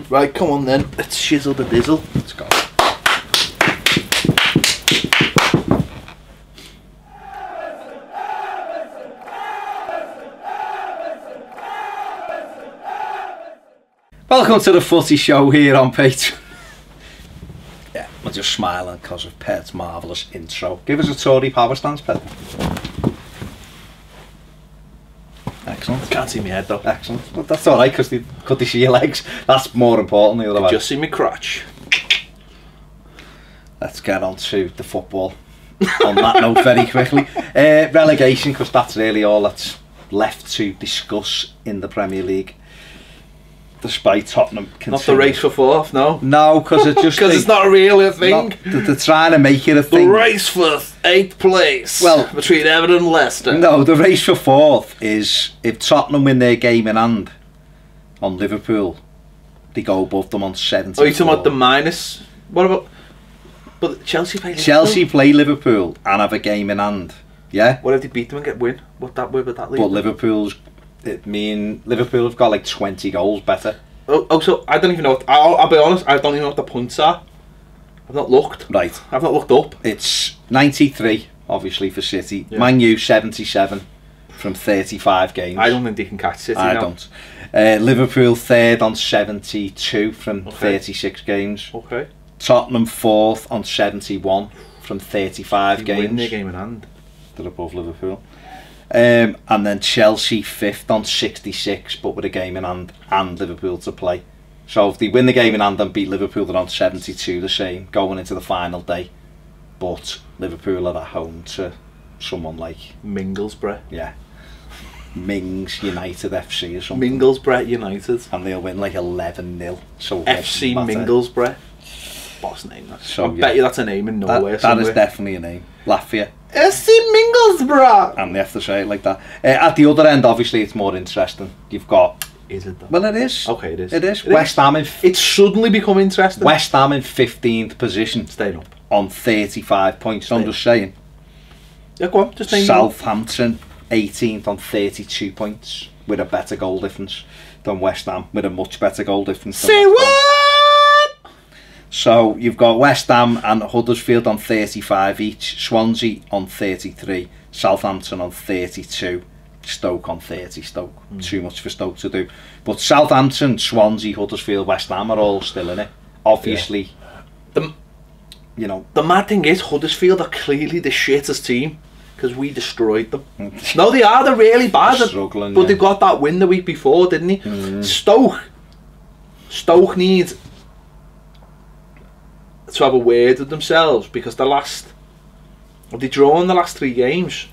Right, come on then. Let's shizzle the dizzle. Let's go. Welcome to the Footy Show here on Patreon. Yeah, we're just smiling because of Pet's marvellous intro. Give us a Tory power stance, Pet. Excellent. Can't see my head though. Excellent. Well, that's alright because they could see your legs. That's more important than the other way. Just see me crotch. Let's get on to the football on that note very quickly. Relegation, because that's really all that's left to discuss in the Premier League. Despite Tottenham continuing. Not the race for fourth, no? No, because it's just... Because it's not really a thing. They're trying to make it a thing. The race for 8th place between Everton and Leicester. No, the race for fourth is if Tottenham win their game in hand on Liverpool, they go above them on 74. Oh, you're talking about the minus? What about... But Chelsea play Liverpool? Chelsea play Liverpool and have a game in hand. Yeah? What if they beat them and get win? Where would that leave? But Liverpool's... Liverpool have got like 20 goals better. Oh, so I don't even know. I'll be honest, I don't even know what the points are. I've not looked. Right. I've not looked up. It's 93, obviously, for City. Yeah. Man U, 77 from 35 games. I don't think they can catch City I now. don't. Liverpool third on 72 from 36 games. Okay. Tottenham fourth on 71 from 35 games. Win their game in hand. They're above Liverpool. And then Chelsea fifth on 66, but with a game in hand and Liverpool to play. So if they win the game in hand and beat Liverpool, they're on 72 the same going into the final day. But Liverpool are at home to someone like Middlesbrough. Yeah, Mings United FC or something. Middlesbrough United. And they'll win like 11-0. So FC Middlesbrough. Boss name. So, I bet you that's a name in Norway. That is definitely a name. Latvia. FC Middlesbrough. And they have to say it like that. At the other end, obviously, it's more interesting. You've got... Is it though? Well, it is. Okay, it is. It is. West Ham in... It's suddenly become interesting. West Ham in 15th position. Staying up. On 35 points. I'm just saying. Yeah, go on. Just saying. Southampton 18th on 32 points. With a better goal difference than West Ham. With a much better goal difference than Say West what? Ham. So you've got West Ham and Huddersfield on 35 each, Swansea on 33, Southampton on 32, Stoke on 30. Stoke, too much for Stoke to do. But Southampton, Swansea, Huddersfield, West Ham are all still in it. Obviously, you know. The mad thing is Huddersfield are clearly the shittest team because we destroyed them. No, they are. They're really bad. They're struggling, but they got that win the week before, didn't they? Stoke needs to have a word with themselves because they drawn the last 3 games.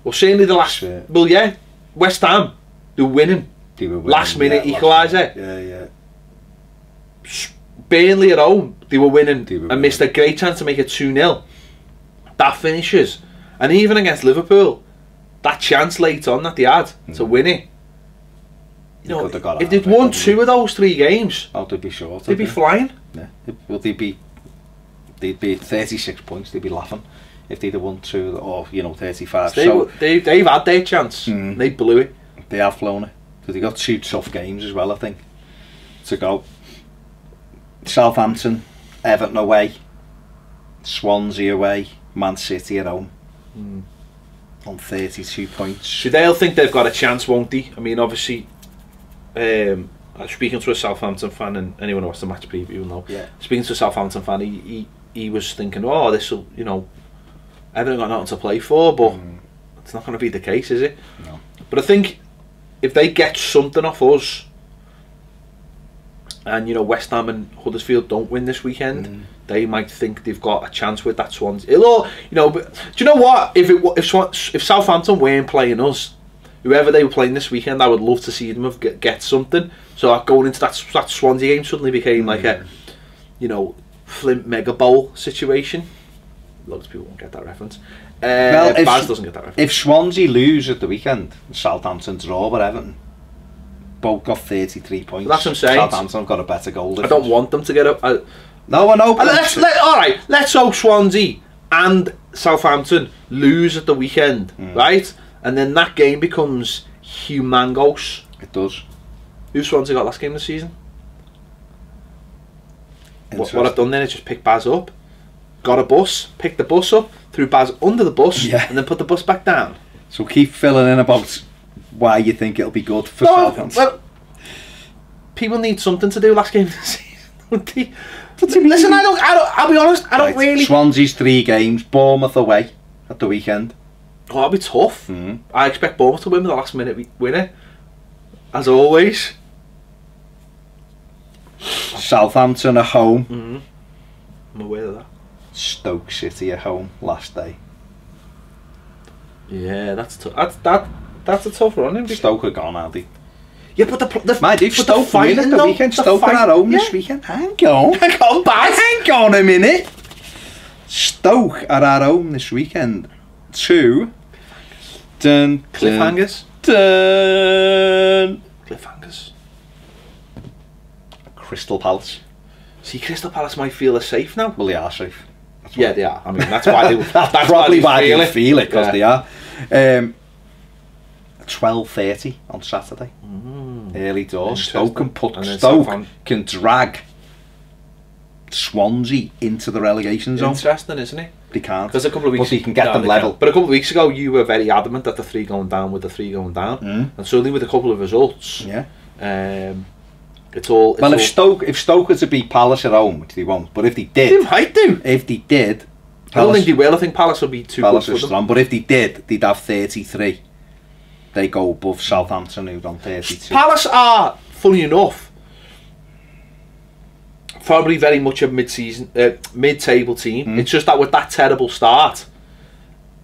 Well, certainly the last. Well, yeah, West Ham, they're winning. They were winning, last minute equaliser. Yeah. Burnley at home, they were winning and missed a great chance to make it 2-0. That finishes, and even against Liverpool, that chance late on that they had to win it. You know, if they'd won 2 of those 3 games, they'd be short. They'd be flying. Yeah. Well, they'd be 36 points. They'd be laughing if they'd have won 2 or 35. So they've had their chance. They blew it. They have blown it. So they got 2 tough games as well, I think, to go. Southampton, Everton away, Swansea away, Man City at home. On 32 points. So they'll think they've got a chance, won't they? I mean, obviously. I was speaking to a Southampton fan, and anyone who watched the match preview will know. Yeah. Speaking to a Southampton fan, he was thinking, oh, this will, Everton got nothing to play for, but it's not going to be the case, is it? No. But I think if they get something off us, and West Ham and Huddersfield don't win this weekend, they might think they've got a chance with that Swansea. But do you know what? If Southampton weren't playing us, whoever they were playing this weekend, I would love to see them get something. So going into that Swansea game suddenly became like a, Flint Mega Bowl situation. Loads of people won't get that reference. Well, Baz doesn't get that reference. If Swansea lose at the weekend, Southampton draw with Everton, both got 33 points. Well, that's what I'm saying. Southampton have got a better goal difference. I don't want them to get up. No, I know. Alright, let's hope Swansea and Southampton lose at the weekend, right? And then that game becomes humongous. It does. Who's Swansea got last game this season? what I've done then is just pick Baz up, got a bus, pick the bus up, threw Baz under the bus, and then put the bus back down. So keep filling in about why you think it'll be good for Southampton. Well, people need something to do last game of the season. Listen, I'll be honest, I don't really... Swansea's 3 games, Bournemouth away at the weekend. Oh, that'll be tough. I expect Bournemouth to win with the last minute winner, as always. Southampton at home. I'm aware of that. Stoke City at home last day. Yeah, that's a tough run. Isn't it? Stoke are gone, are they? Yeah, but the my dude, Stoke win at the weekend. Stoke are at home this weekend. Hang on, Baz. Hang on a minute. Stoke are at home this weekend. 2 cliffhangers. Cliffhangers. Crystal Palace. See, Crystal Palace might feel safe now. Well, they are safe. Yeah, they are. I mean, that's why they. That's probably why they feel it, because they are. 12:30 on Saturday. Early doors. Stoke can drag Swansea into the relegation zone. Interesting, isn't it? They can't. Because a couple of weeks, but they can get them level. But a couple of weeks ago, you were very adamant that the 3 going down with the 3 going down, and suddenly with a couple of results, it's all. Well, if Stoke were to beat Palace at home, which they won't, but if they did, they might do. If they did, I don't think they will. I think Palace will be too Palace good for strong, them. but if they did, they'd have 33. They go above Southampton, who's on 32. Palace are, funny enough, probably very much a mid-season, mid-table team. It's just that with that terrible start,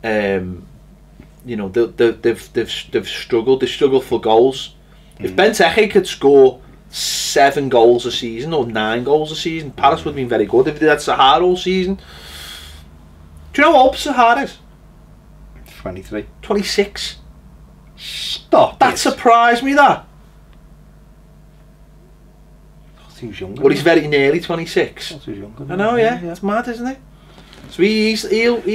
you know, they've struggled. They struggled for goals. If Benteke could score 7 goals a season or 9 goals a season, Palace would have been very good. If they had Sahar all season, do you know how old Sahar is? 23. 26. Stop. That surprised me. That. He was younger. Well, he's very nearly 26. He was younger. I know, yeah. It's mad, isn't it? So he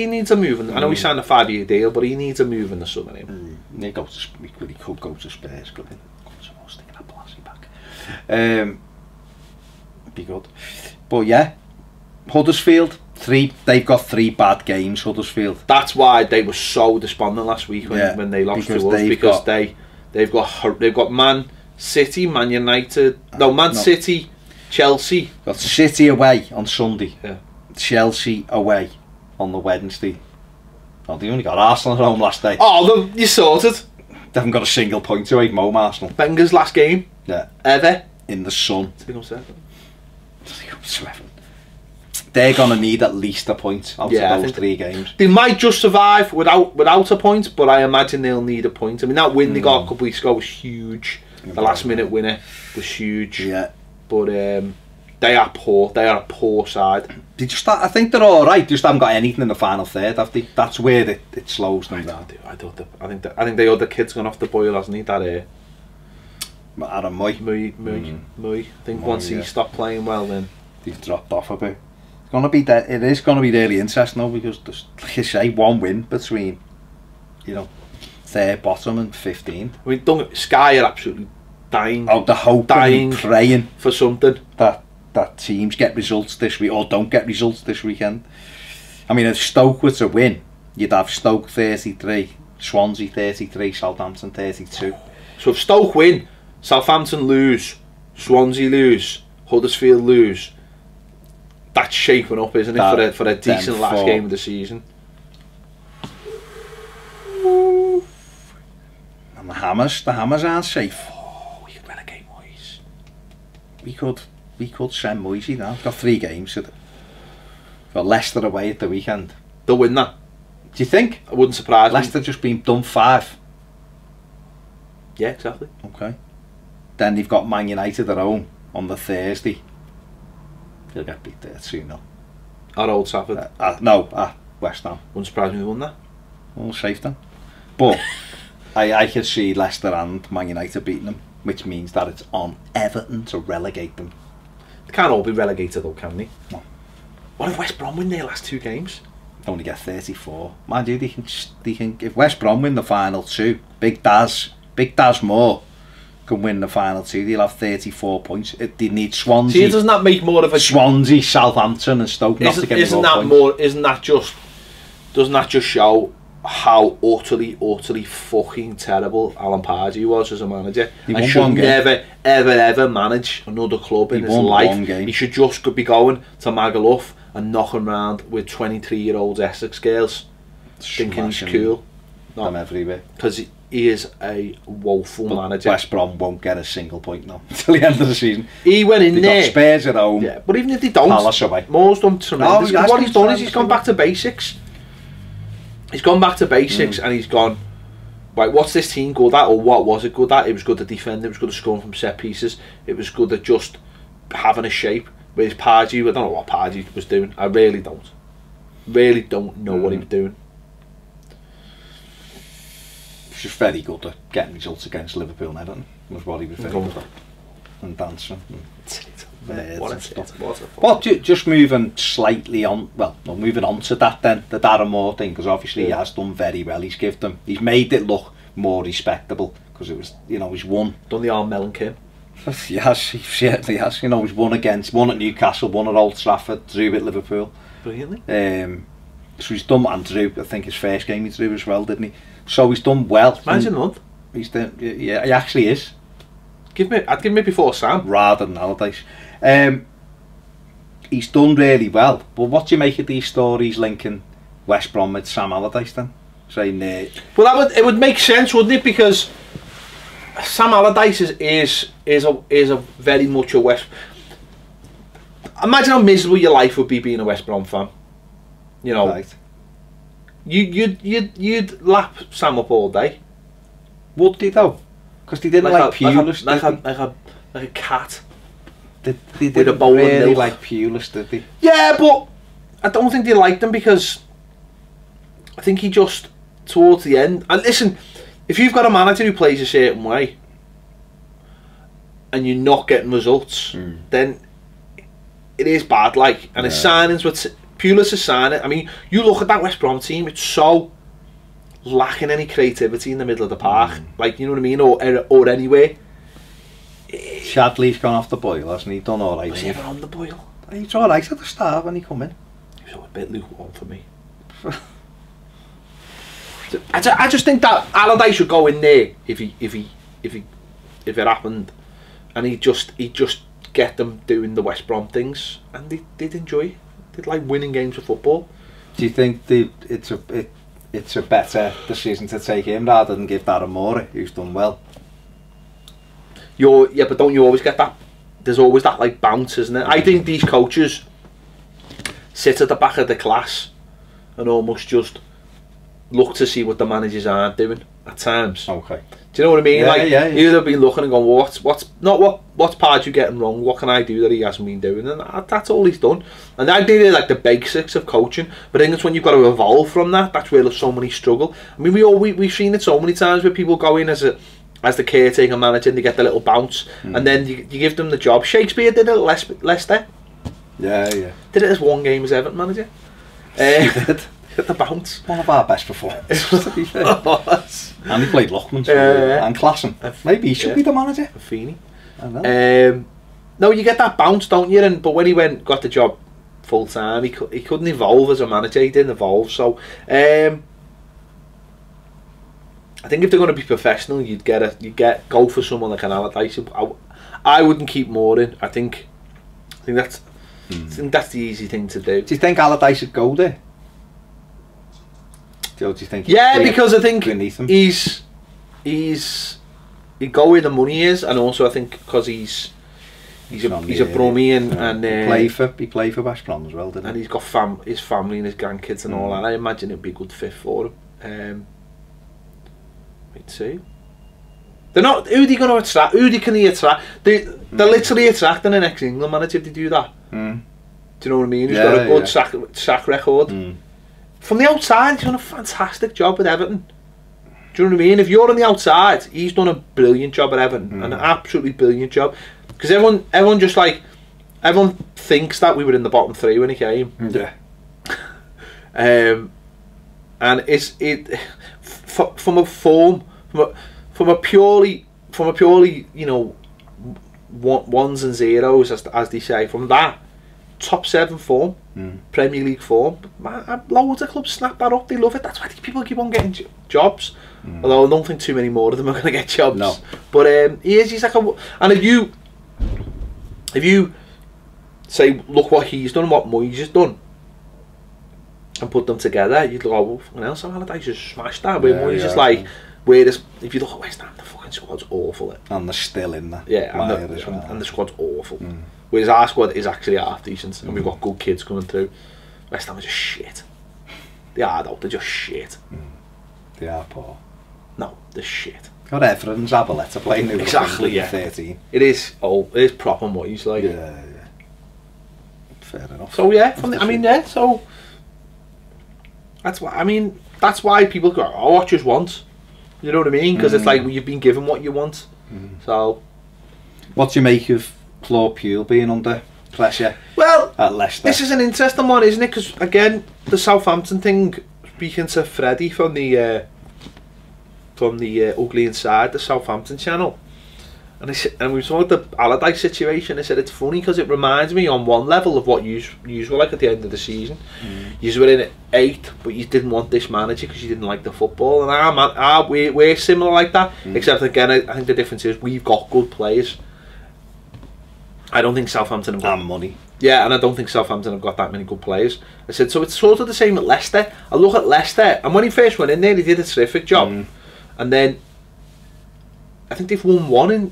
needs a move. I know he signed a 5-year deal, but he needs a move in the summer. He could go to Spurs, couldn't he? Sticking that Blassie back. Be good. But yeah, Huddersfield. They've got 3 bad games. Huddersfield. That's why they were so despondent last week when they lost to us, because they've got Man City, Man United, Man City, Chelsea. Got City away on Sunday. Yeah. Chelsea away on the Wednesday. Oh, they only got Arsenal at home last day. Oh, you sorted. They haven't got a single point away from home, Arsenal. Wenger's last game. Yeah. Ever. In the sun. To become 7. They're going to need at least a point out of those 3 games. They might just survive without a point, but I imagine they'll need a point. I mean, that win they got a couple of weeks ago was huge. The last minute winner was huge. Yeah. But they are poor. They are a poor side. I think they're all right. Just haven't got anything in the final third, have they? That's where it slows them down. I think the other kid's gone off the boil, hasn't he? That Adam Moy. I think once he stopped playing well, then he's dropped off a bit. It is going to be really interesting though, because there's, like you say, 1 win between, you know, 3rd bottom and 15. I mean, Sky are absolutely dying. Oh, they're hoping, praying for something that teams get results this week or don't get results this weekend. I mean, if Stoke were to win, you'd have Stoke 33, Swansea 33, Southampton 32. So if Stoke win, Southampton lose, Swansea lose, Huddersfield lose. That's shaping up, isn't it, for a decent last game of the season? And the Hammers aren't safe. Oh, we could relegate Moyes. We could send Moyes now. Got 3 games. Got Leicester away at the weekend. They'll win that. Do you think? I wouldn't surprise me. Leicester just been done 5. Yeah, exactly. Okay. Then they've got Man United at home on the Thursday. They'll get beat there 2-0. At Old Trafford? West Ham. Wouldn't surprise me they won that. All safe then. But I could see Leicester and Man United beating them, which means that it's on Everton to relegate them. They can't all be relegated though, can they? No. What if West Brom win their last 2 games? They only get 34. Mind you, they can if West Brom win the final 2, Big Daz Moore can win the final two, they'll have 34 points. They need Swansea. See, doesn't that make more of a Swansea, Southampton, and Stoke not to get isn't more that points. more? Isn't that just? Doesn't that just show how utterly fucking terrible Alan Pardew was as a manager? And should never, ever manage another club in his life. He should just be going to Magaluf and knocking around with 23-year-old Essex girls, thinking he's cool. Them everywhere. Because he is a woeful manager. West Brom won't get a single point now until the end of the season. He went in there. Got Spurs at home. Yeah, but even if they don't, Palace away. Moore's done tremendous. No, what he's done is he's gone back to basics. He's gone back to basics and he's gone, right, what's this team good at, or what was it good at? It was good at defending, it was good at scoring from set pieces, it was good at just having a shape. Whereas Pardew, I don't know what Pardew was doing. I really don't. Really don't know what he was doing. He was very good at getting results against Liverpool and Everton. Was what he was very good at. And dancing. But just moving slightly on, moving on to that then, the Darren Moore thing, because obviously he has done very well. He's made it look more respectable, because it was, he's won. Done the arm Melon Kim. He certainly has. He's won at Newcastle, won at Old Trafford, drew at Liverpool. Brilliantly. So he's done, and drew, I think his first game he drew as well, didn't he? So he's done well. Man's in the month. He's done, yeah, he actually is. I'd give me before Sam. Rather than Allardyce. He's done really well. But what do you make of these stories linking West Brom with Sam Allardyce then? Saying, well, it would make sense, wouldn't it? Because Sam Allardyce is a very much a West. Imagine how miserable your life would be being a West Brom fan. Right. You'd lap Sam up all day. Would they though? Because they didn't like Pulis, like a cat. They didn't really like Pulis, did they? Yeah, but I don't think they liked him because I think he just, towards the end, and listen, if you've got a manager who plays a certain way and you're not getting results, then it is bad, like, and his signings with Pulis' signing, I mean, you look at that West Brom team, it's so lacking any creativity in the middle of the park, like, you know what I mean, or anyway. Shadley's gone off the boil, hasn't he? Done alright. Was he ever on the boil? He was alright at the start when he come in. He was a bit lukewarm for me. I just think that Allardyce should go in there if it happened, and he'd just get them doing the West Brom things, and they'd enjoy it. They'd like winning games of football. Do you think it's a better decision to take him rather than give Darren Moore, who's done well? Yeah, but don't you always get that? There's always that like bounce, isn't it? I think these coaches sit at the back of the class and almost just look to see what the managers aren't doing at times. Okay. Do you know what I mean? Yeah, like yeah. You'd have been looking and going, what's Pardew getting wrong? What can I do that he hasn't been doing? And that's all he's done. And I think like the basics of coaching. But I think it's when you've got to evolve from that. That's where so many struggle. I mean, we've seen it so many times where people go in as the caretaker manager and they get the little bounce, and then you give them the job. Shakespeare did it at Leicester. Yeah. Did it as one game as Everton manager. He did. The bounce. One of our best performances, to be fair. And he played Lockman and Klassen. Maybe he should be the manager. Feeney. I know. No, you get that bounce, don't you? But when he got the job full time, he couldn't evolve as a manager. He didn't evolve. So I think if they're going to be professional, you'd go for someone like an Allardyce. I wouldn't keep Moore in. I think that's the easy thing to do. Do you think Allardyce would go there? Do you think? Yeah, because I think he'd go where the money is, and also I think because he's a Brummie and he played for West Brom as well, didn't he? And he's got his family and his grandkids and all that. I imagine it'd be a good fit for him. Wait, see. They're not. Who are they going to attract? Who can he attract? They're literally attracting an ex-England manager if they do that. Do you know what I mean? He's got a good sack record. From the outside, he's done a fantastic job with Everton. Do you know what I mean? If you're on the outside, he's done a brilliant job at Everton, an absolutely brilliant job. Because everyone thinks that we were in the bottom three when he came. Yeah. And from a purely from a purely, you know, ones and zeros, as they say, from that top 7 form, Premier League form, man, loads of clubs snap that up. They love it. That's why people keep on getting jobs. Although I don't think too many more of them are going to get jobs. No. But he's like and if you say, look what he's done, what Moyes has done, and put them together, you'd go, oh, well, fucking hell, Sam Allardyce just smashed that. Where Moyes is like, whereas if you look at West Ham, the fucking squad's awful. And they're still in there. Yeah, and the squad's awful. Whereas our squad is actually half decent, and we've got good kids coming through. West Ham are just shit. They are though, they're just shit. They are poor. No, they're shit. Got Everton's Zabaleta playing new. Exactly, yeah. 13. It is proper Moyes, like. Yeah. Fair enough. So yeah, so that's why people go, oh, what you want. You know what I mean? Because it's like, well, you've been given what you want. So, what do you make of Claude Puel being under pressure? Well, at Leicester. This is an interesting one, isn't it? Because again, the Southampton thing. Speaking to Freddie from the Ugly Inside, the Southampton channel, and we saw the Allardyce situation. I said it's funny because it reminds me on one level of what you were like at the end of the season. You were in at 8th, but you didn't want this manager because you didn't like the football. And we're similar like that, except again, I think the difference is we've got good players. I don't think Southampton have got money. Yeah, and I don't think Southampton have got that many good players. I said, so it's sort of the same at Leicester. I look at Leicester, and when he first went in there, he did a terrific job. And then, I think they've won one in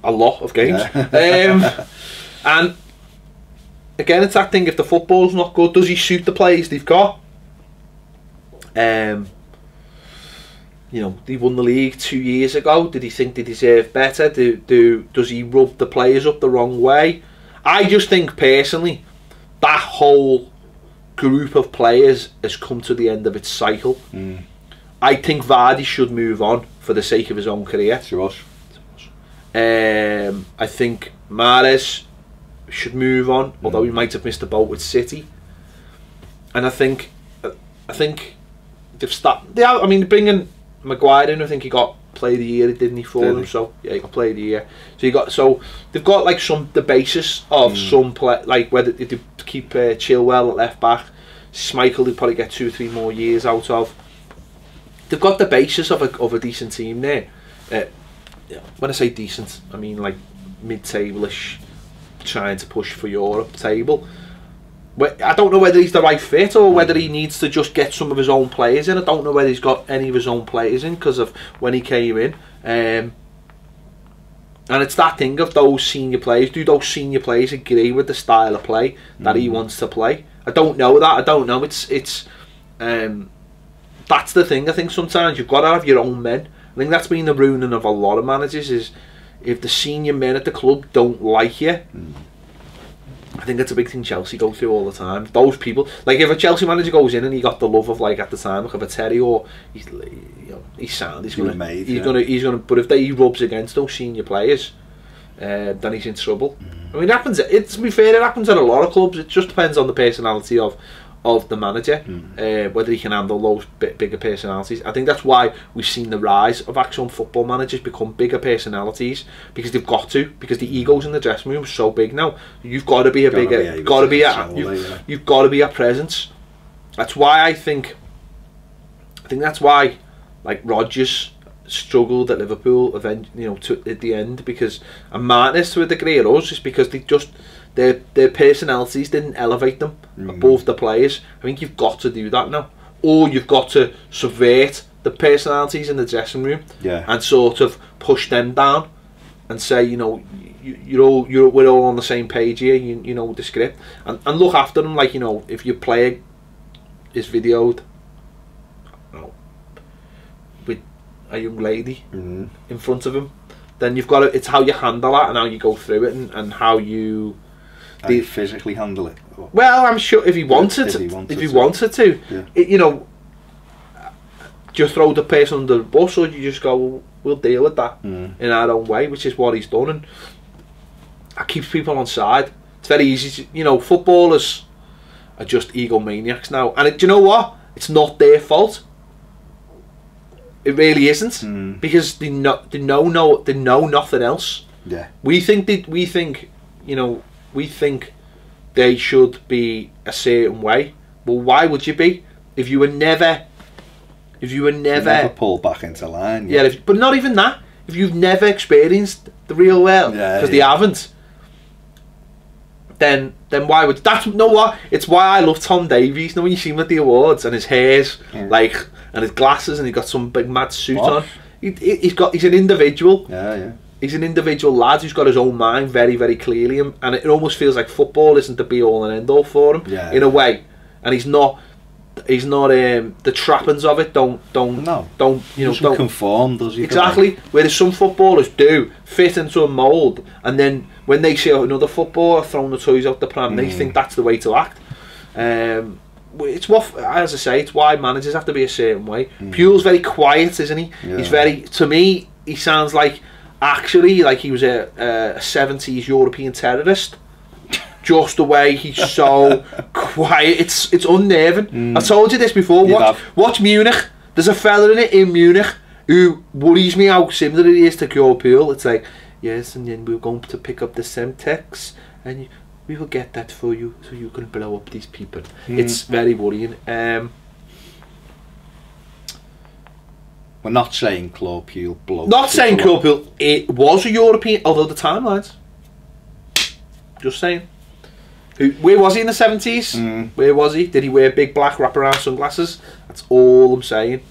a lot of games. Yeah. And again, it's that thing, if the football's not good, does he suit the players they've got? You know, they won the league 2 years ago. Did he think they deserve better? Does he rub the players up the wrong way? I just think personally that whole group of players has come to the end of its cycle. I think Vardy should move on for the sake of his own career. Sure. I think Mahrez should move on, although he might have missed the boat with City. And I think they've started. I mean, bringing Maguire in, I think he got Player of the Year, didn't he, for them? So yeah, he got Player of the Year. So they've got like the basis of some play, like whether they keep Chilwell at left back, Schmeichel they'd probably get 2 or 3 more years out of. They've got the basis of a decent team there. When I say decent, I mean like mid-table-ish, trying to push for Europe table. I don't know whether he's the right fit or whether he needs to just get some of his own players in. I don't know whether he's got any of his own players in because of when he came in. And it's that thing of those senior players. Do those senior players agree with the style of play that he wants to play? I don't know that. I don't know. It's that's the thing. I think sometimes you've got to have your own men. I think that's been the ruining of a lot of managers, is if the senior men at the club don't like you. I think that's a big thing Chelsea go through all the time. Those people, like if a Chelsea manager goes in and he got the love of, like at the time, like of a Terry, or he's sound, he's gonna. But if he rubs against those senior players, then he's in trouble. I mean, it happens. To be fair, it happens at a lot of clubs. It just depends on the personality of the manager, whether he can handle those bigger personalities. I think that's why we've seen the rise of actual football managers become bigger personalities, because they've got to, because the egos in the dressing room are so big now. You've got to be a bigger, you've got to be a presence. That's why I think that's why, like, Rodgers struggled at Liverpool at the end, because, and Martinez to a degree at us, is because they just, their personalities didn't elevate them above the players. I think you've got to do that now, or you've got to subvert the personalities in the dressing room, and sort of push them down and say, we're all on the same page here. You know the script, and look after them. Like, if your player is videoed with a young lady in front of him, then you've got to. It's how you handle that and how you go through it, and how you. You physically handle it. Well, I'm sure if he wanted to, do you throw the person under the bus, or do you just go, well, we'll deal with that in our own way, which is what he's done, and that keeps people on side. It's very easy to, footballers are just egomaniacs now, and do you know what? It's not their fault. It really isn't, because they know nothing else. Yeah. We think they should be a certain way. Well, why would you be if you were never pulled back into line? Yeah, but not even that. If you've never experienced the real world, because they haven't, then why would that? You know what? It's why I love Tom Davies. You know, when you see him at the awards and his hair's like, and his glasses, and he's got some big mad suit on. He's an individual. Yeah. He's an individual lad who's got his own mind very, very clearly, and it almost feels like football isn't the be all and end all for him in a way, and he's not the trappings of it don't conform, does he? Exactly. Whereas some footballers do fit into a mould, and then when they see another footballer throwing the toys out the pram, they think that's the way to act. It's what, as I say, it's why managers have to be a certain way. Puel's very quiet, isn't he? Yeah. He's very, to me, he sounds like he was a 70s European terrorist. Just the way he's so quiet, it's unnerving. I told you this before. Watch Munich. There's a fella in Munich who worries me how similar he is to Puel. It's like, yes, and then we're going to pick up the Semtex, and we will get that for you, so you can blow up these people. It's very worrying. We're not saying Claude Puel blow. Not saying Claude Puel. It was a European, although the timelines. Just saying. Where was he in the 70s? Where was he? Did he wear big black wraparound sunglasses? That's all I'm saying.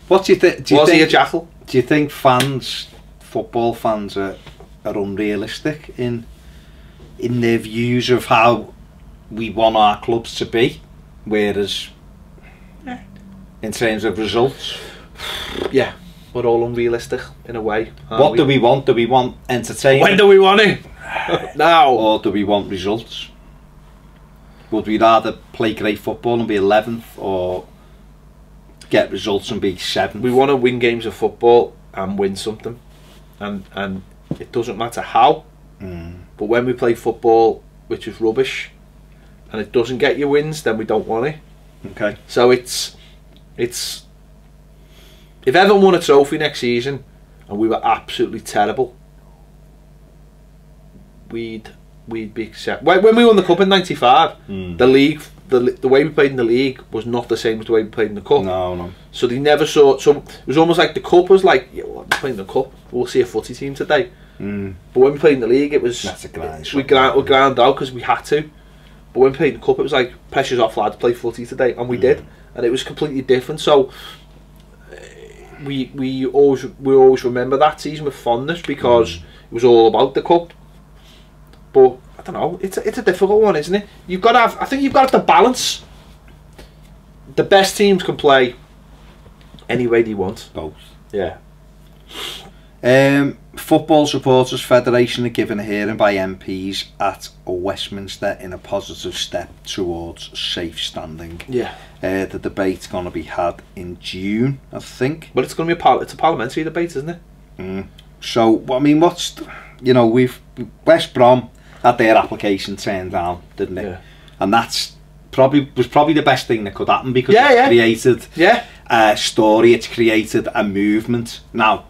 What do you think? Was he a jackal? Do you think football fans are unrealistic in their views of how we want our clubs to be? Whereas, in terms of results, yeah, we're all unrealistic in a way. What do we want? Do we want entertainment? When do we want it? Now. Or do we want results? Would we rather play great football and be 11th, or get results and be 7th? We want to win games of football and win something, and it doesn't matter how. But when we play football, which is rubbish, and it doesn't get you wins, then we don't want it. Okay. So it's if Everton won a trophy next season and we were absolutely terrible, we'd be accepted. When we won the cup in '95, the league, the way we played in the league was not the same as the way we played in the cup. No. So they never saw. So it was almost like the cup was like, yeah, well, we're playing the cup. We'll see a footy team today. But when we played in the league, it was we ground out because we had to. But when we played in the cup, it was like, pressure's off, lads, play footy today, and we did, and it was completely different. So we always remember that season with fondness, because it was all about the cup. But I don't know, it's a difficult one, isn't it? You've got to have, I think you've got to have the balance. The best teams can play any way they want. Both. Yeah. Football Supporters Federation are given a hearing by MPs at Westminster in a positive step towards safe standing. Yeah. The debate's going to be had in June, I think. But it's going to be it's a parliamentary debate, isn't it? So, I mean, West Brom had their application turned down, didn't it? Yeah. And that's probably the best thing that could happen, because it's created a story, it's created a movement. Now,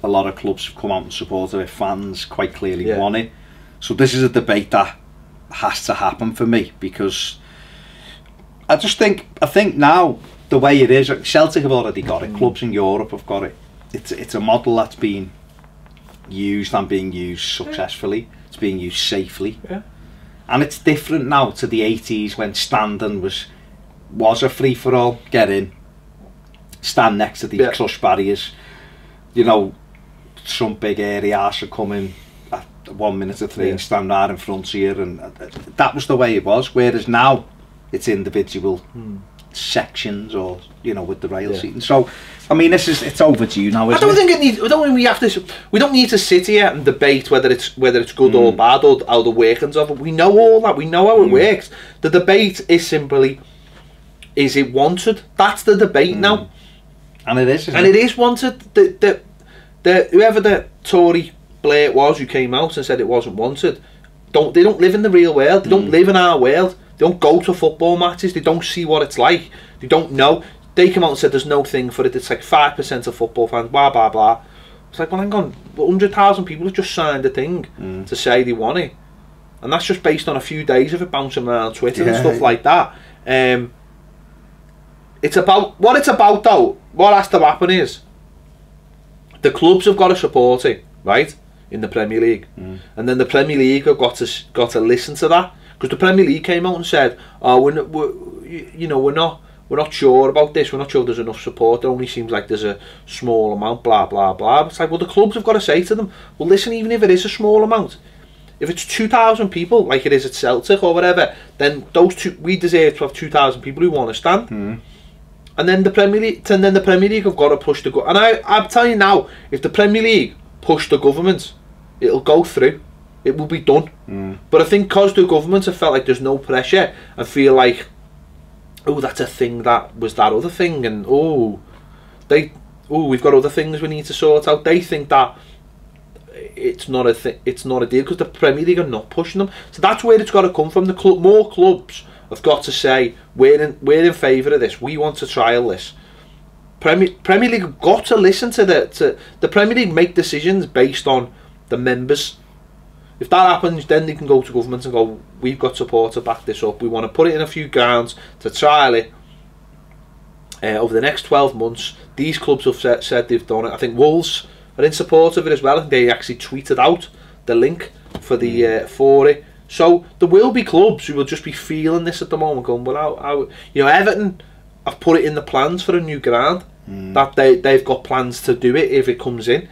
a lot of clubs have come out and supported it, fans quite clearly want it. So this is a debate that has to happen for me, because I think now the way it is, Celtic have already got it, clubs in Europe have got it. It's a model that's been used and being used successfully. It's being used safely. Yeah. And it's different now to the 80s when standing was a free for all. Get in, stand next to the crush barriers. You know, some big area arse would come in at 1 minute to 3 and stand right in front of you, and that was the way it was. Whereas now it's individual sections, or with the rail seating. So I mean, it's overdue now, isn't it? We don't need to sit here and debate whether it's good or bad, or how the workings of it. We know all that. We know how it works. The debate is simply, is it wanted? That's the debate now. And it is, and it is wanted. Whoever the Tory Blair was who came out and said it wasn't wanted, they don't live in the real world. They don't live in our world. They don't go to football matches. They don't see what it's like. They don't know. they came out and said there's no thing for it. It's like 5% of football fans. Blah blah blah. It's like, well, hang on, 100,000 people have just signed a thing to say they want it, and that's just based on a few days of it bouncing around Twitter and stuff like that. It's about what it's about though. What has to happen is the clubs have got to support it, right, in the Premier League, and then the Premier League have got to listen to that, because the Premier League came out and said, "Oh, we're not sure about this. We're not sure there's enough support. It only seems like there's a small amount. Blah blah blah." It's like, well, the clubs have got to say to them, "Well, listen, even if it is a small amount, if it's 2,000 people, like it is at Celtic or whatever, then we deserve to have 2,000 people who want to stand." And then the Premier League have got to push the and I'm telling you now, if the Premier League push the government, it'll go through. It will be done. But I think because the government have felt like there's no pressure and feel like, oh, that's a thing that was that other thing, and we've got other things we need to sort out. They think that it's not a deal because the Premier League are not pushing them. So that's where it's got to come from. More clubs have got to say, we're in favour of this. We want to trial this. Premier League have got to listen to the Premier League make decisions based on the members. If that happens, then they can go to government and go, we've got support to back this up. We want to put it in a few grounds to trial it over the next 12 months. These clubs have said they've done it. I think Wolves are in support of it as well. I think they actually tweeted out the link for it. So there will be clubs who will just be feeling this at the moment, going, well, Everton have put it in the plans for a new ground. That they've got plans to do it if it comes in.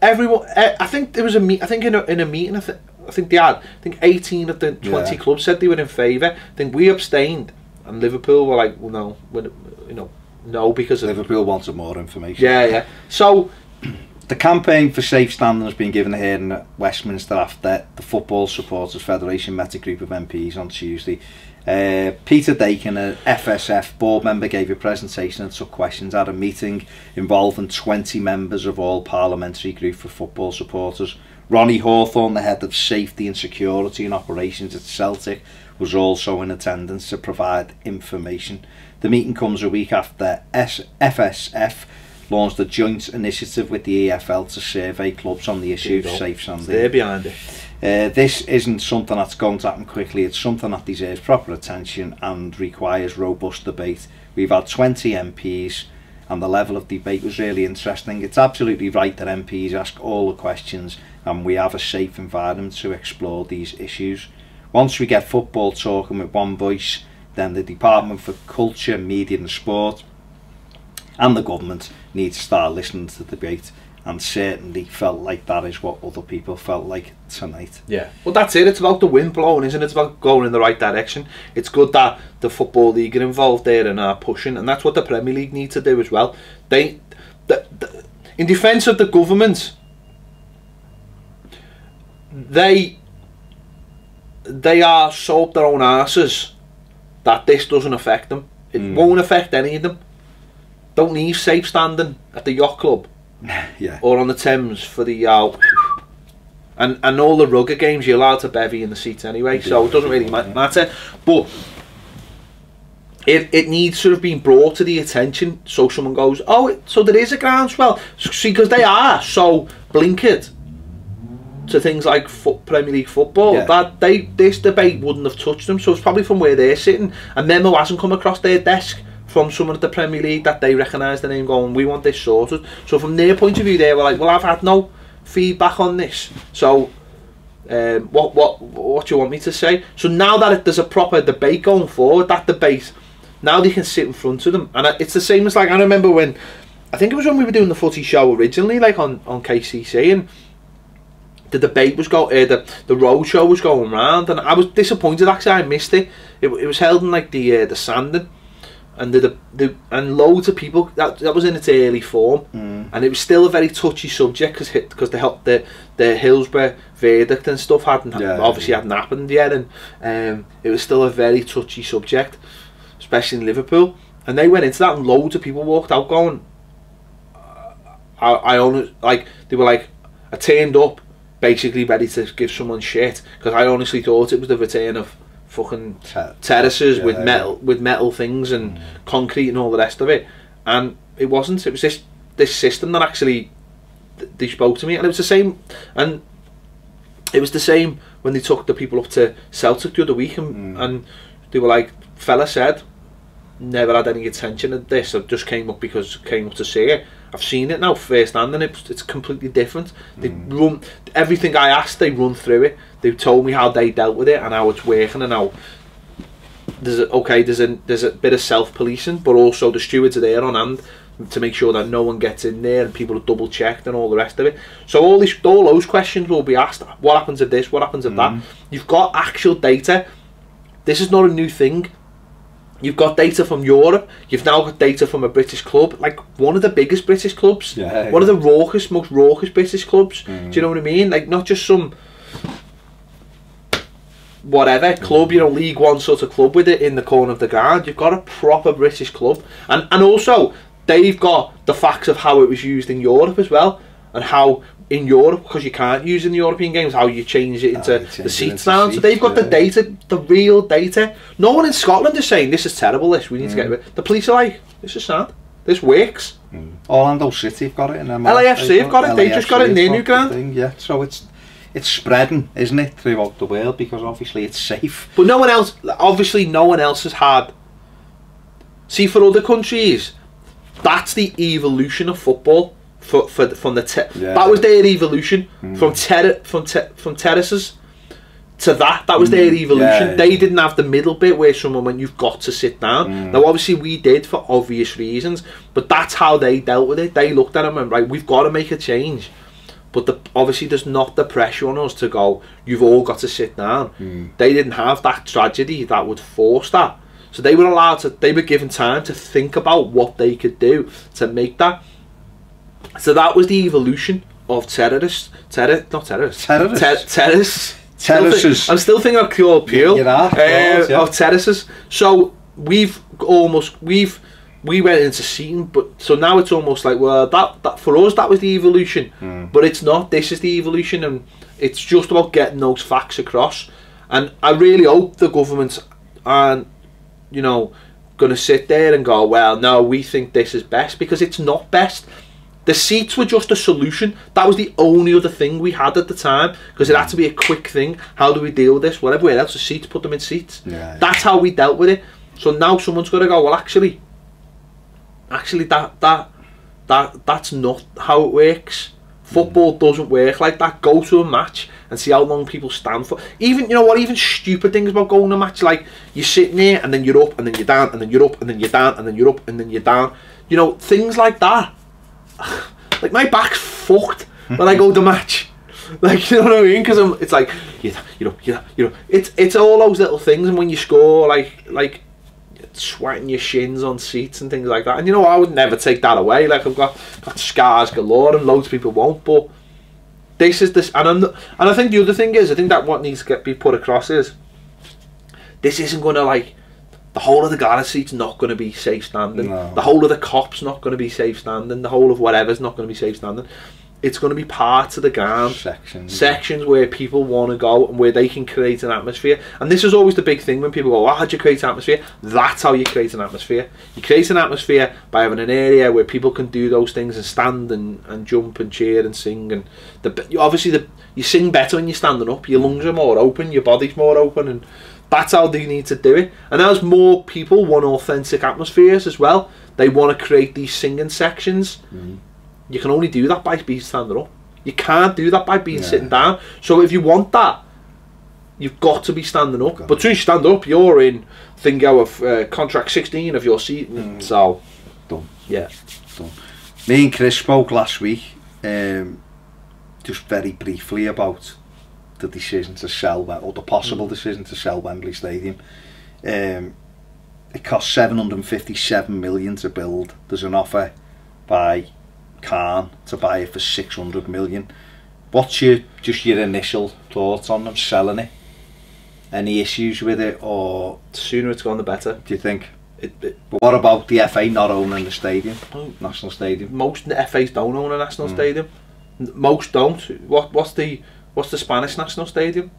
Everyone. I think there was in a meeting. I think 18 of the 20 clubs said they were in favour. I think we abstained, and Liverpool were like, well, no, no, because Liverpool wanted more information. Yeah. So the campaign for safe standing has been given here in Westminster after the Football Supporters Federation met a group of MPs on Tuesday. Peter Dakin, an FSF board member, gave a presentation and took questions at a meeting involving 20 members of all parliamentary group for football supporters. Ronnie Hawthorne, the head of safety and security and operations at Celtic, was also in attendance to provide information. The meeting comes a week after FSF launched a joint initiative with the EFL to survey clubs on the issue of safe standing. They're behind it. This isn't something that's going to happen quickly. It's something that deserves proper attention and requires robust debate. We've had 20 MPs and the level of debate was really interesting. It's absolutely right that MPs ask all the questions and we have a safe environment to explore these issues. Once we get football talking with one voice, then the Department for Culture, Media and Sport and the government need to start listening to the debate, and certainly felt like that is what other people felt like tonight. Yeah, well, that's it. It's about the wind blowing, isn't it? It's about going in the right direction. It's good that the Football League are involved there and are pushing, and that's what the Premier League need to do as well. In defence of the government, they are so up their own arses that this doesn't affect them. It won't affect any of them. Don't need safe standing at the yacht club. Yeah. Or on the Thames for the and all the rugger games you're allowed to bevy in the seats anyway, so it doesn't really matter. But it needs to have been brought to the attention, so someone goes, oh, so there is a groundswell. See, because they are so blinkered to things like Premier League football that this debate wouldn't have touched them. So it's probably from where they're sitting. A memo hasn't come across their desk from someone at the Premier League that they recognise the name, going, we want this sorted. So from their point of view, they were like, well, I've had no feedback on this, so what do you want me to say? So now that there's a proper debate going forward, that debate, now they can sit in front of them. And it's the same as, like, I remember when, I think it was when we were doing the footy show originally, like on KCC, and the debate was the road show was going round, and I was disappointed actually. I missed it. It was held in like the Sandon, and and loads of people, that was in its early form, and it was still a very touchy subject because the Hillsborough verdict and stuff hadn't happened yet, and it was still a very touchy subject, especially in Liverpool. And they went into that, and loads of people walked out going, I only, like, they were like, I turned up basically ready to give someone shit because I honestly thought it was the return of fucking terraces with metal things and concrete and all the rest of it. And it wasn't. It was this system that actually they spoke to me, and it was the same. And it was the same when they took the people up to Celtic the other week, and they were like, fella said, never had any attention at this. I just came up to see it. I've seen it now firsthand, and it's completely different. They run everything I asked. They run through it. They told me how they dealt with it and how it's working, and how there's a bit of self-policing, but also the stewards are there on hand to make sure that no one gets in there and people are double checked and all the rest of it. So all those questions will be asked. What happens at this? What happens at that? You've got actual data. This is not a new thing. You've got data from Europe. You've now got data from a British club, like one of the biggest British clubs, one of the most raucous British clubs. Do you know what I mean? Like, not just some whatever club, you know, League One sort of club with it in the corner of the ground. You've got a proper British club, and also they've got the facts of how it was used in Europe as well, and how in Europe, because you can't use in the European games, how you change it into the seats now. So they've got the data, the real data. No one in Scotland is saying this is terrible, this we need to get rid of it. The police are like, this is sad, this works. Orlando City have got it in their LAFC have got it, they just got it in their new ground. Yeah, so it's spreading, isn't it, throughout the world, because obviously it's safe. But no one else, obviously no one else has had. See, for other countries, that's the evolution of football. From that was their evolution, from terraces to that was their evolution. They didn't have the middle bit where someone went, you've got to sit down. Now obviously we did for obvious reasons, but that's how they dealt with it. They looked at them and, right, we've got to make a change, but obviously there's not the pressure on us to go, you've all got to sit down. They didn't have that tragedy that would force that, so they were given time to think about what they could do to make that. So that was the evolution of terraces. I'm still thinking of Pure Peel. Of terraces. So we went into seating, but so now it's almost like, well, that for us that was the evolution, but it's not. This is the evolution, and it's just about getting those facts across. And I really hope the government aren't, you know, going to sit there and go, well, no, we think this is best, because it's not best. The seats were just a solution. That was the only other thing we had at the time, because it had to be a quick thing. How do we deal with this? Whatever else, the seats, put them in seats. That's how we dealt with it. So now someone's got to go, well, actually that's not how it works. Football doesn't work like that. Go to a match and see how long people stand for. Even, you know what, even stupid things about going to a match, like you're sitting there and then you're up and then you're down and then you're up and then you're down and then you're up and then you're down. You know, things like that. Like, my back's fucked when I go to match. Like, you know what I mean? Because it's like, it's all those little things. And when you score, like sweating your shins on seats and things like that. And you know, I would never take that away. Like, I've got scars galore, and loads of people won't. But this is this, and I think the other thing is, I think that what needs to be put across is, this isn't going to, like, the whole of the Gala seat's not going to be safe standing. No. The whole of the cop's not going to be safe standing. The whole of whatever's not going to be safe standing. It's going to be parts of the ground, sections where people want to go and where they can create an atmosphere. And this is always the big thing when people go, oh, how'd you create an atmosphere? That's how you create an atmosphere. You create an atmosphere by having an area where people can do those things and stand and jump and cheer and sing. And obviously you sing better when you're standing up. Your lungs are more open, your body's more open, and that's how they need to do it. And as more people want authentic atmospheres as well, they want to create these singing sections. You can only do that by being standing up. You can't do that by being sitting down. So if you want that, you've got to be standing up. But as soon as you stand up, you're in of contract 16 of your seat. So done. Yeah, done. Me and Chris spoke last week, just very briefly, about the decision to sell, or the possible decision to sell Wembley Stadium. It cost 757 million to build. There's an offer by Khan to buy it for 600 million. What's your initial thoughts on them selling it? Any issues with it, or the sooner it's gone the better? Do you think? But what about the FA not owning the stadium, National Stadium? Most FAs don't own a national stadium. Most don't. What's the Spanish national stadium?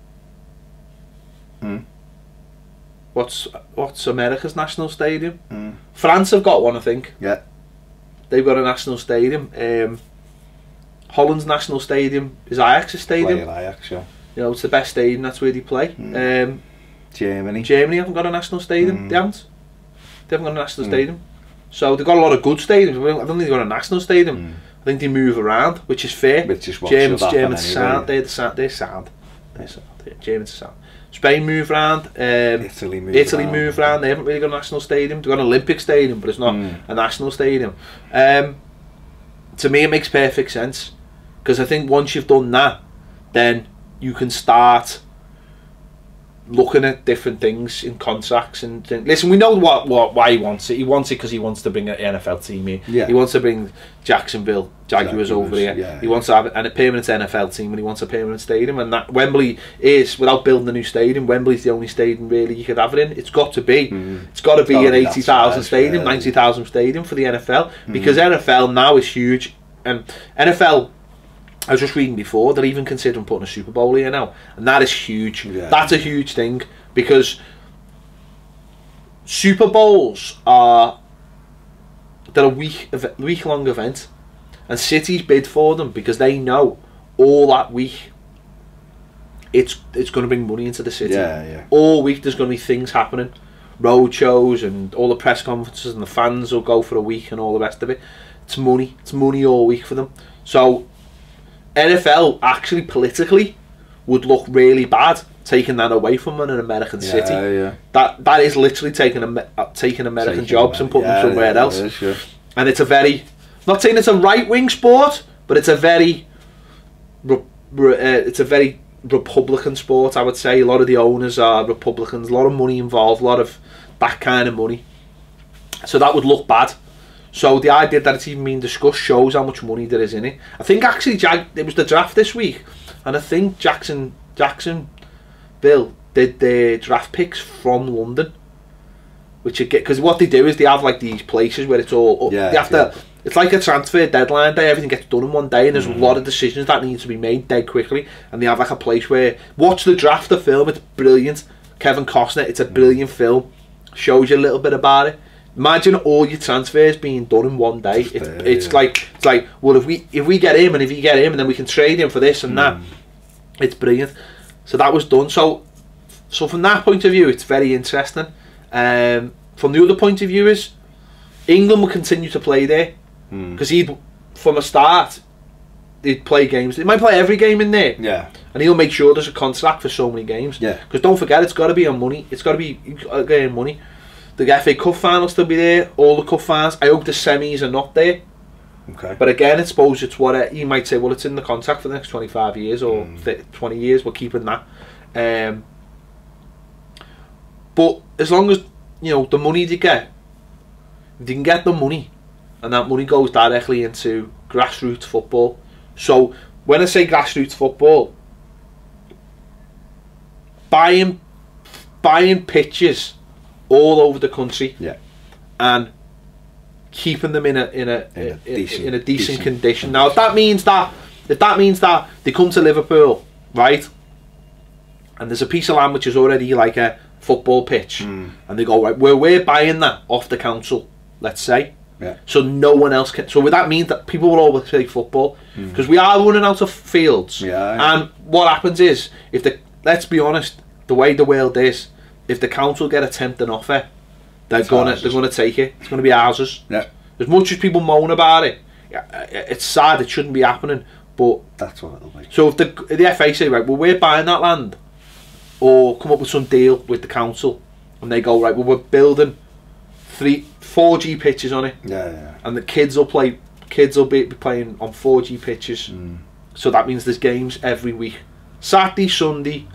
what's America's national stadium? France have got one, I think. Yeah. They've got a national stadium. Holland's national stadium is Ajax's stadium. Play at Ajax, yeah. You know, it's the best stadium. That's where they play. Germany haven't got a national stadium. They haven't. They haven't got a national stadium. So they've got a lot of good stadiums. I don't think they've got a national stadium. I think they move around, which is fair. Which is what Germans anyway. sound. They're sound. They're sound. Yeah, Germans are sound. Spain move around. Italy move around. They haven't really got a national stadium. They've got an Olympic stadium, but it's not a national stadium. To me, it makes perfect sense, because I think once you've done that, then you can start looking at different things in contracts and think, listen, we know why he wants it. He wants it because he wants to bring an NFL team here. Yeah. He wants to bring Jacksonville Jaguars over here. Yeah, he wants to have a permanent NFL team, and he wants a permanent stadium. And that Wembley is, without building a new stadium, Wembley's the only stadium really you could have it in. It's got to be. It's got to be an 80,000 stadium, 90,000 stadium for the NFL, because NFL now is huge, and NFL. I was just reading before, they're even considering putting a Super Bowl here now, and that is huge. Yeah. That's a huge thing, because Super Bowls they're a week long event, and cities bid for them because they know all that week it's going to bring money into the city. Yeah. All week there's going to be things happening, road shows and all the press conferences, and the fans will go for a week and all the rest of it. It's money all week for them. So NFL actually politically would look really bad taking that away from an American city. Yeah. That is literally taking American jobs and putting them somewhere else. It is, yeah. And it's a very, not saying it's a right wing sport, but it's a very Republican sport, I would say. A lot of the owners are Republicans, a lot of money involved, a lot of that kind of money. So that would look bad. So the idea that it's even being discussed shows how much money there is in it. I think actually it was the draft this week, and I think Jacksonville did their draft picks from London, which because what they do is they have like these places where it's all they have to. It's like a transfer deadline day. Everything gets done in one day, and there's a lot of decisions that need to be made dead quickly. And they have like a place where watch the draft, the film. It's brilliant. Kevin Costner. It's a brilliant film. Shows you a little bit about it. Imagine all your transfers being done in one day. It's like well, if we get him and if you get him, and then we can trade him for this and that. It's brilliant. So that was done. So from that point of view, it's very interesting. From the other point of view is England will continue to play there, because from a start they'd play games. They might play every game in there. Yeah. And he'll make sure there's a contract for so many games. Yeah. Because don't forget, it's got to be on money. It's got to be getting money. The FA Cup final will still be there. All the cup finals. I hope the semis are not there. Okay. But again, I suppose it's what you might say. Well, it's in the contract for the next 25 years or 20 years. We're keeping that. But as long as the money you get, if you can get the money, and that money goes directly into grassroots football. So when I say grassroots football, buying pitches all over the country, and keeping them in a decent condition. Now, if that means that they come to Liverpool, right, and there's a piece of land which is already like a football pitch, and they go, right, we're buying that off the council, let's say, so no one else can. So that means that people will always play football, because we are running out of fields. And what happens is, let's be honest, the way the world is, if the council get a tempting offer, they're gonna take it. It's gonna be houses. Yeah. As much as people moan about it, it's sad. It shouldn't be happening, but that's what it'll be. So if the FA say, right, well, we're buying that land, or come up with some deal with the council, and they go, right, well, we're building 4G pitches on it, and the kids will be playing on 4G pitches. So that means there's games every week, Saturday, Sunday.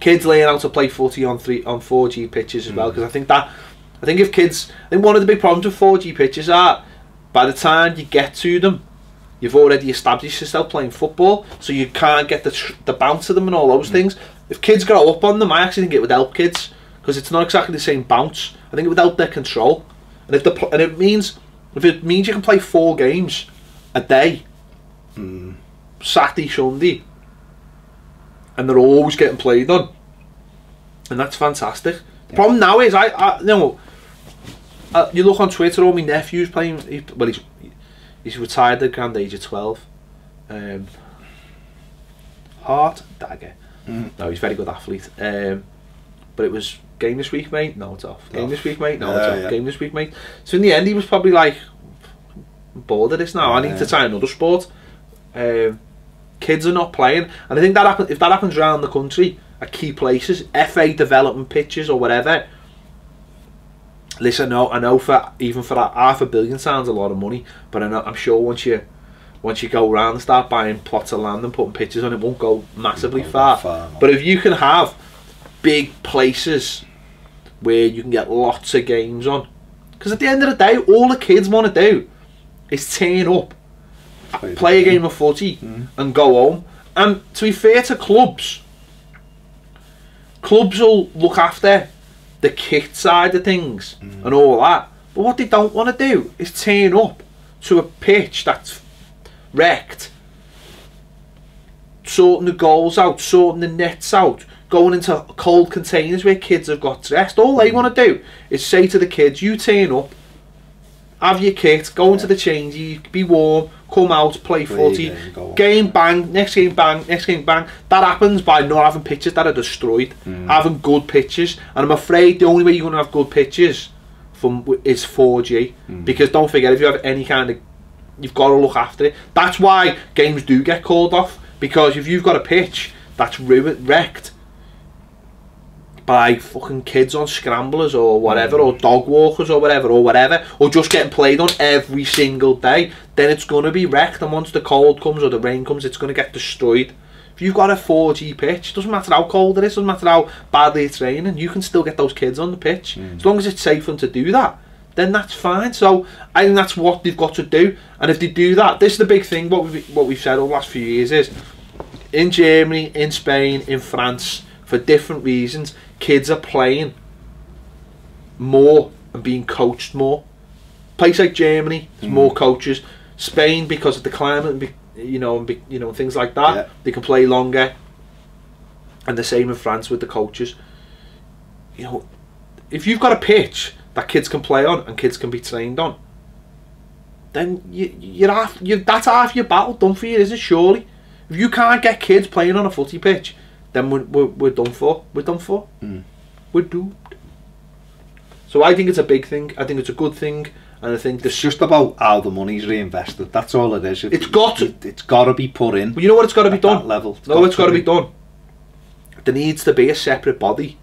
Kids learn how to play footy on 4G pitches as well, because I think one of the big problems with 4G pitches are, by the time you get to them, you've already established yourself playing football, so you can't get the bounce of them and all those things. If kids grow up on them, I actually think it would help kids, because it's not exactly the same bounce. I think it would help their control, and if it means you can play 4 games a day, Saturday, Sunday, and they're always getting played on, And that's fantastic. The problem now is, you know, you look on Twitter, all my nephew's playing, well, he's retired at the grand age of 12. Heart dagger. No, he's a very good athlete. But it was game this week, mate. No, it's off. Game this week, mate. No, it's off. Game this week, mate. So in the end, he was probably like, I'm bored of this now. I need to try another sport. Kids are not playing, and I think that if that happens around the country at key places, FA development pitches or whatever. Listen, I know for even for that £500 million sounds a lot of money, but I'm sure once you go around and start buying plots of land and putting pitches on, it won't go massively far. But if you can have big places where you can get lots of games on, because at the end of the day, all the kids want to do is turn up, play a game of footy and go home. And to be fair to clubs will look after the kit side of things and all that, but what they don't want to do is turn up to a pitch that's wrecked, sorting the goals out, sorting the nets out, going into cold containers where kids have got dressed. All they want to do is say to the kids, you turn up, have your kit, go into the change, you be warm, come out, play footy, game bang, next game bang, next game bang. That happens by not having pitches that are destroyed, having good pitches. And I'm afraid the only way you're going to have good pitches is 4G, because don't forget, if you have any kind of, you've got to look after it. That's why games do get called off, because if you've got a pitch that's wrecked by fucking kids on scramblers or whatever, or dog walkers or whatever, or just getting played on every single day, then it's going to be wrecked, and once the cold comes or the rain comes, it's going to get destroyed. If you've got a 4G pitch, doesn't matter how cold it is, doesn't matter how badly it's raining, you can still get those kids on the pitch. As long as it's safe for them to do that, then that's fine. So I think that's what they've got to do, and if they do that, this is the big thing, what we've said over the last few years is, in Germany, in Spain, in France, for different reasons, kids are playing more and being coached more. Place like Germany, there's more coaches. Spain, because of the climate, and things like that, they can play longer. And the same in France with the coaches. You know, if you've got a pitch that kids can play on and kids can be trained on, then that's half your battle done for you, isn't it? Surely, if you can't get kids playing on a footy pitch, then we're done for. We're done for. We're doomed. So I think it's a big thing. I think it's a good thing, and I think it's just about how the money's reinvested. That's all it is. It's got to be put in. Well, you know what? It's got to be done. That level. It's got to be done. There needs to be a separate body,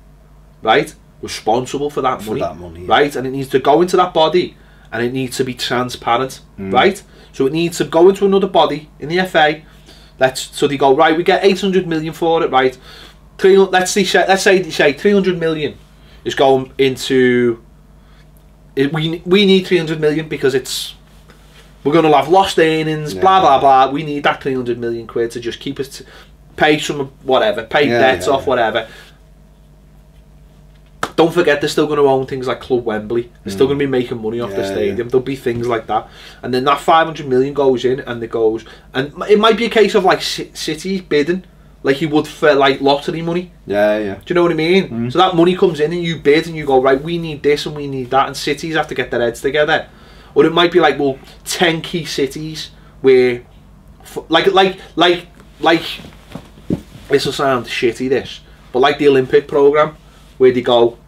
right, responsible for that money, right, and it needs to go into that body, and it needs to be transparent, right. So it needs to go into another body in the FA. So they go, right, we get 800 million for it, right? Let's say they say 300 million is going into. We need 300 million because we're going to have lost earnings, blah blah blah. We need that 300 million quid to just keep us, pay some whatever, pay debts off, whatever. Don't forget, they're still going to own things like Club Wembley. They're still going to be making money off the stadium. There'll be things like that, and then that 500 million goes in, and it goes, and it might be a case of like City bidding, like you would for like lottery money. Do you know what I mean? So that money comes in, and you bid, and you go, right, we need this and we need that, and cities have to get their heads together. Or it might be like, well, 10 key cities where, like, this will sound shitty, but like the Olympic programme, where they go,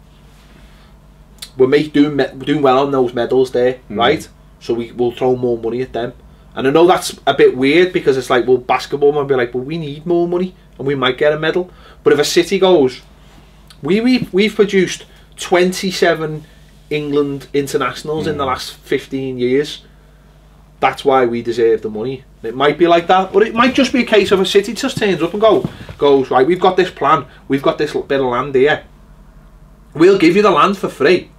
we're doing well on those medals there, right? So we'll throw more money at them. And I know that's a bit weird, because it's like, well, basketball might be like, well, we need more money and we might get a medal. But if a city goes, we've produced 27 England internationals in the last 15 years, that's why we deserve the money. It might be like that, but it might just be a case of a city just turns up and goes, right, we've got this plan, we've got this bit of land here, we'll give you the land for free,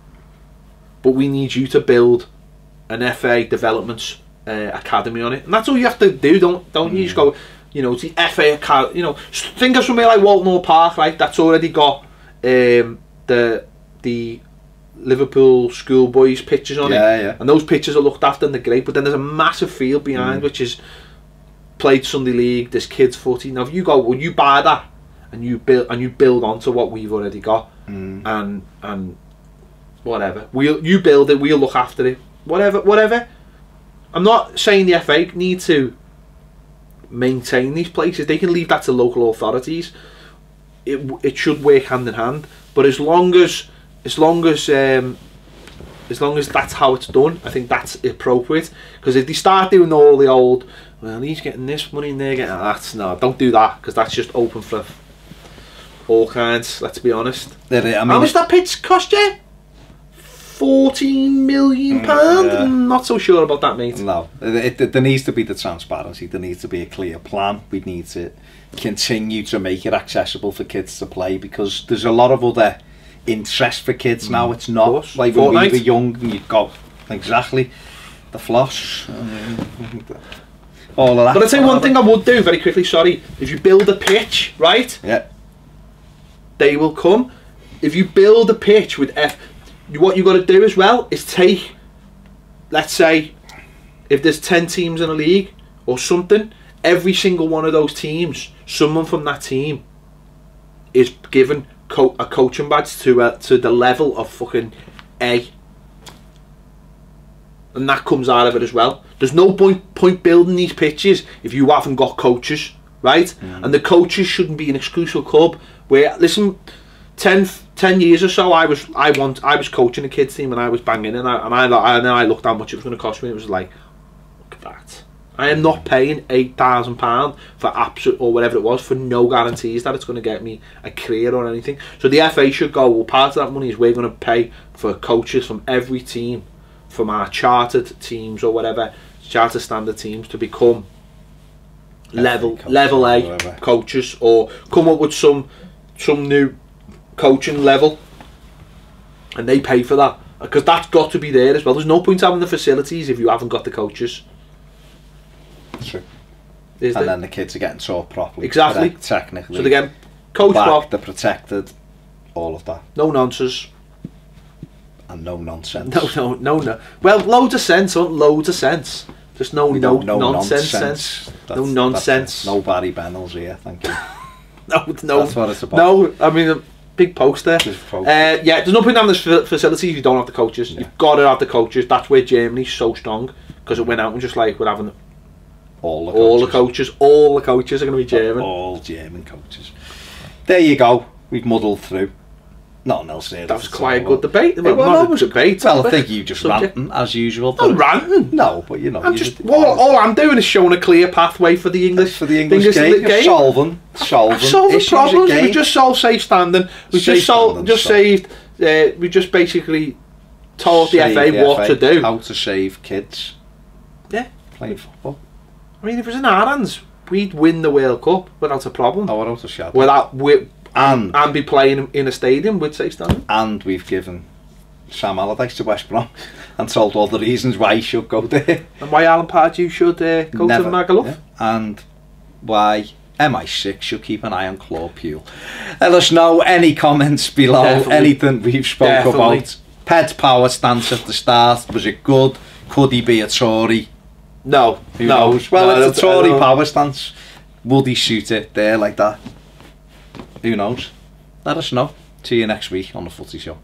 but we need you to build an FA development academy on it, and that's all you have to do. Don't you just go, to the FA academy, think of somewhere like Waltmore Park, right? That's already got the Liverpool schoolboys pitches on it, and those pitches are looked after and they're great, but then there's a massive field behind which is played Sunday League, there's kids footy. Now if you go, well, you buy that and you build onto what we've already got, and whatever. You build it, we'll look after it. Whatever. I'm not saying the FA need to maintain these places. They can leave that to local authorities. It should work hand in hand. But as long as that's how it's done, I think that's appropriate. Because if they start doing all the old, well, he's getting this money and they're getting that, no, don't do that, because that's just open for all kinds. Let's be honest. How much that pitch cost you? £14 million. Yeah. Not so sure about that, mate. No, there needs to be the transparency. There needs to be a clear plan. We need to continue to make it accessible for kids to play, because there's a lot of other interest for kids now. It's not like when we were young and you've got exactly the floss, all of that. But I'd say one thing I would do very quickly, sorry, if you build a pitch, right? Yeah. They will come. If you build a pitch with what you got to do as well is take, let's say, if there's 10 teams in a league or something, every single one of those teams, someone from that team is given a coaching badge to the level of fucking A, and that comes out of it as well. There's no point building these pitches if you haven't got coaches, right? And the coaches shouldn't be an exclusive club where, listen, 10 years or so, I was coaching a kids team and I was banging, and I looked how much it was going to cost me. It was like, look at that. I am not paying £8,000 for absolute or whatever it was for no guarantees that it's going to get me a career or anything. So the FA should go, well, part of that money is we're going to pay for coaches from every team, from our chartered teams or whatever, charter standard teams, to become level A coaches, or come up with some new coaching level, and they pay for that, because that's got to be there as well. There's no point having the facilities if you haven't got the coaches. True. And then the kids are getting taught properly. Exactly. Technically. So they get coached up. They're protected. All of that. No nonsense. And no nonsense. No. Well, loads of sense, loads of sense. Just no nonsense. No nonsense. No Barry Bennells here, thank you. No. That's what it's about. No, I mean, a big post there. Yeah, there's no point having this facility if you don't have the coaches. Yeah. You've got to have the coaches. That's where Germany's so strong, because it went out and just like, we're having all the coaches are going to be German. All German coaches. There you go. We've muddled through. Nothing else there. That was quite a good debate. It was a debate. Well, I think you just ranting as usual. I'm ranting. No, but you know. All I'm doing is showing a clear pathway for the English game. Solving problems. We just solved safe standing. We just basically told the FA what to do. How to save kids. Yeah. Playing football. I mean, if it was in our hands, we'd win the World Cup without a problem. Oh, without a shadow. And be playing in a stadium with safe standing. And we've given Sam Allardyce to West Brom and told all the reasons why he should go there. And why Alan Pardew should go to Magaluf. Yeah. And why MI6 should keep an eye on Claude Puel. Let us know any comments below. Definitely. Anything we've spoke about. Ped's power stance at the start, was it good? Could he be a Tory? No. Who knows? Well, it's a Tory power stance. Would he shoot it there like that? Who knows? Let us know. See you next week on The Footy Show.